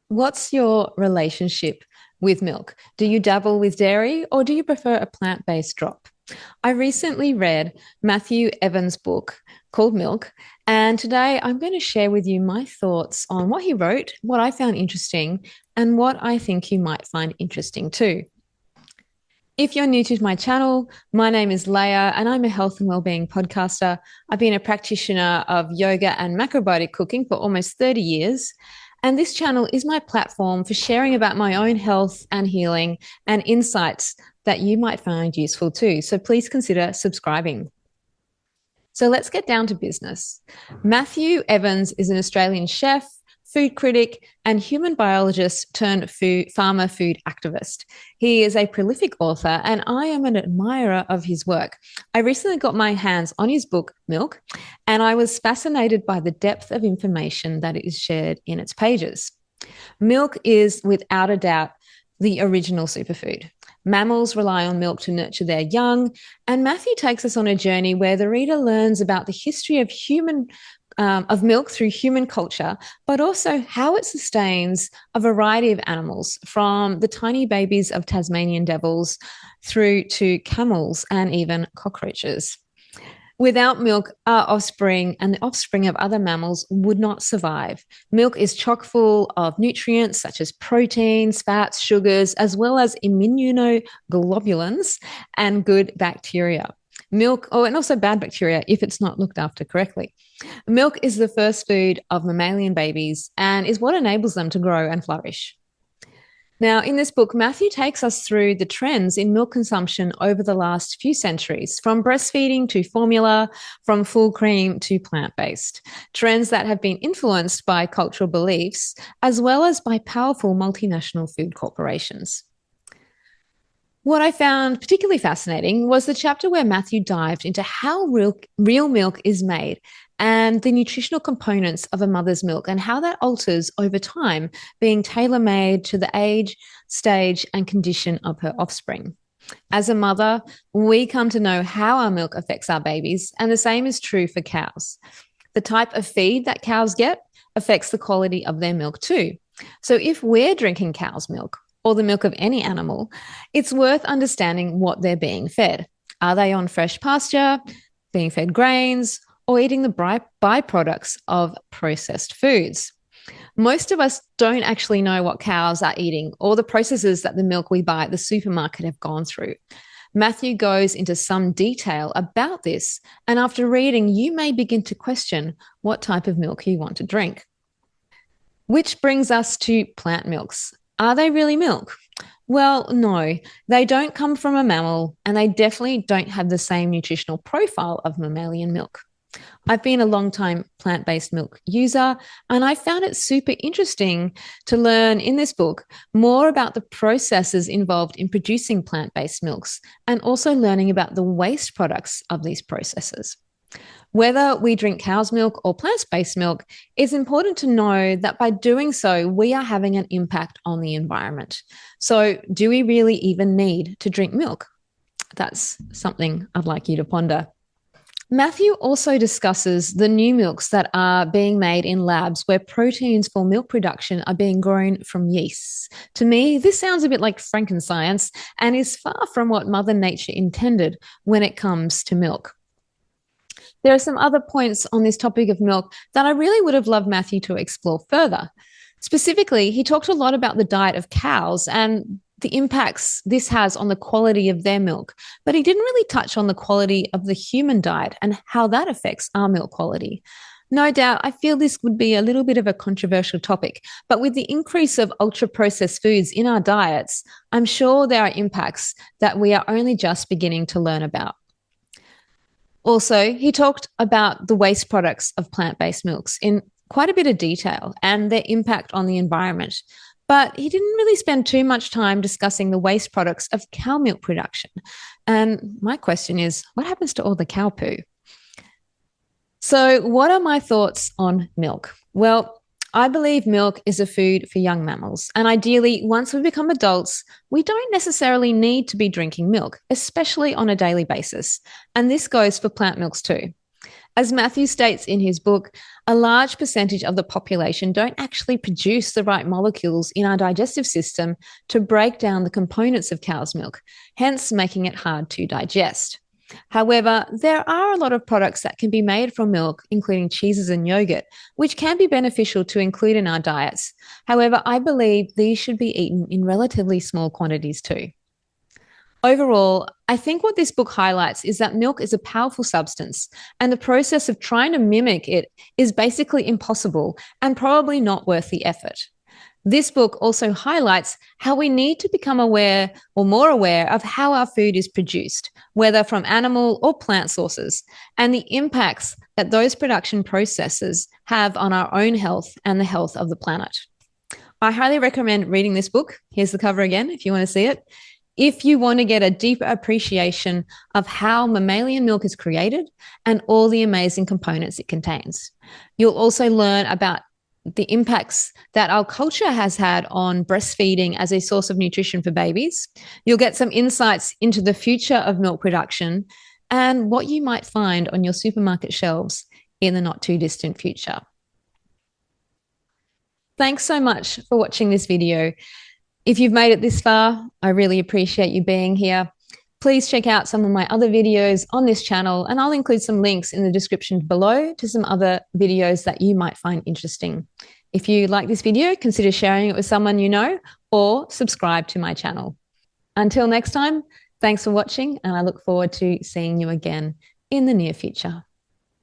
What's your relationship with milk? Do you dabble with dairy or do you prefer a plant-based drop? I recently read Matthew Evans' book called Milk, and today I'm going to share with you my thoughts on what he wrote, what I found interesting, and what I think you might find interesting too. If you're new to my channel, my name is Leah and I'm a health and wellbeing podcaster. I've been a practitioner of yoga and macrobiotic cooking for almost 30 years. And this channel is my platform for sharing about my own health and healing and insights that you might find useful too. So please consider subscribing. So let's get down to business. Matthew Evans is an Australian chef, food critic, and human biologist turned farmer food activist. He is a prolific author, and I am an admirer of his work. I recently got my hands on his book, Milk, and I was fascinated by the depth of information that is shared in its pages. Milk is, without a doubt, the original superfood. Mammals rely on milk to nurture their young, and Matthew takes us on a journey where the reader learns about the history of milk through human culture, but also how it sustains a variety of animals, from the tiny babies of Tasmanian devils through to camels and even cockroaches. Without milk, our offspring and the offspring of other mammals would not survive. Milk is chock full of nutrients such as proteins, fats, sugars, as well as immunoglobulins and good bacteria. Milk, and also bad bacteria if it's not looked after correctly. Milk is the first food of mammalian babies and is what enables them to grow and flourish. Now, in this book, Matthew takes us through the trends in milk consumption over the last few centuries, from breastfeeding to formula, from full cream to plant-based, trends that have been influenced by cultural beliefs, as well as by powerful multinational food corporations. What I found particularly fascinating was the chapter where Matthew dived into how real milk is made and the nutritional components of a mother's milk and how that alters over time, being tailor-made to the age, stage, and condition of her offspring. As a mother, we come to know how our milk affects our babies, and the same is true for cows. The type of feed that cows get affects the quality of their milk too. So if we're drinking cow's milk, or the milk of any animal, it's worth understanding what they're being fed. Are they on fresh pasture, being fed grains, or eating the byproducts of processed foods? Most of us don't actually know what cows are eating or the processes that the milk we buy at the supermarket have gone through. Matthew goes into some detail about this, and after reading, you may begin to question what type of milk you want to drink. Which brings us to plant milks. Are they really milk? Well, no, they don't come from a mammal, and they definitely don't have the same nutritional profile of mammalian milk. I've been a long-time plant-based milk user, and I found it super interesting to learn in this book more about the processes involved in producing plant-based milks and also learning about the waste products of these processes. Whether we drink cow's milk or plant-based milk, it's important to know that by doing so, we are having an impact on the environment. So, do we really even need to drink milk? That's something I'd like you to ponder. Matthew also discusses the new milks that are being made in labs where proteins for milk production are being grown from yeasts. To me, this sounds a bit like Frankenstein and is far from what Mother Nature intended when it comes to milk. There are some other points on this topic of milk that I really would have loved Matthew to explore further. Specifically, he talked a lot about the diet of cows and the impacts this has on the quality of their milk, but he didn't really touch on the quality of the human diet and how that affects our milk quality. No doubt, I feel this would be a little bit of a controversial topic, but with the increase of ultra-processed foods in our diets, I'm sure there are impacts that we are only just beginning to learn about. Also, he talked about the waste products of plant-based milks in quite a bit of detail and their impact on the environment. But he didn't really spend too much time discussing the waste products of cow milk production. And my question is, what happens to all the cow poo? So, what are my thoughts on milk? Well, I believe milk is a food for young mammals. And ideally, once we become adults, we don't necessarily need to be drinking milk, especially on a daily basis. And this goes for plant milks too. As Matthew states in his book, a large percentage of the population don't actually produce the right molecules in our digestive system to break down the components of cow's milk, hence making it hard to digest. However, there are a lot of products that can be made from milk, including cheeses and yogurt, which can be beneficial to include in our diets. However, I believe these should be eaten in relatively small quantities too. Overall, I think what this book highlights is that milk is a powerful substance, and the process of trying to mimic it is basically impossible and probably not worth the effort. This book also highlights how we need to become aware or more aware of how our food is produced, whether from animal or plant sources, and the impacts that those production processes have on our own health and the health of the planet. I highly recommend reading this book. Here's the cover again if you want to see it. If you want to get a deeper appreciation of how mammalian milk is created and all the amazing components it contains. You'll also learn about the impacts that our culture has had on breastfeeding as a source of nutrition for babies. You'll get some insights into the future of milk production and what you might find on your supermarket shelves in the not too distant future. Thanks so much for watching this video. If you've made it this far, I really appreciate you being here. Please check out some of my other videos on this channel, and I'll include some links in the description below to some other videos that you might find interesting. If you like this video, consider sharing it with someone you know or subscribe to my channel. Until next time, thanks for watching, and I look forward to seeing you again in the near future.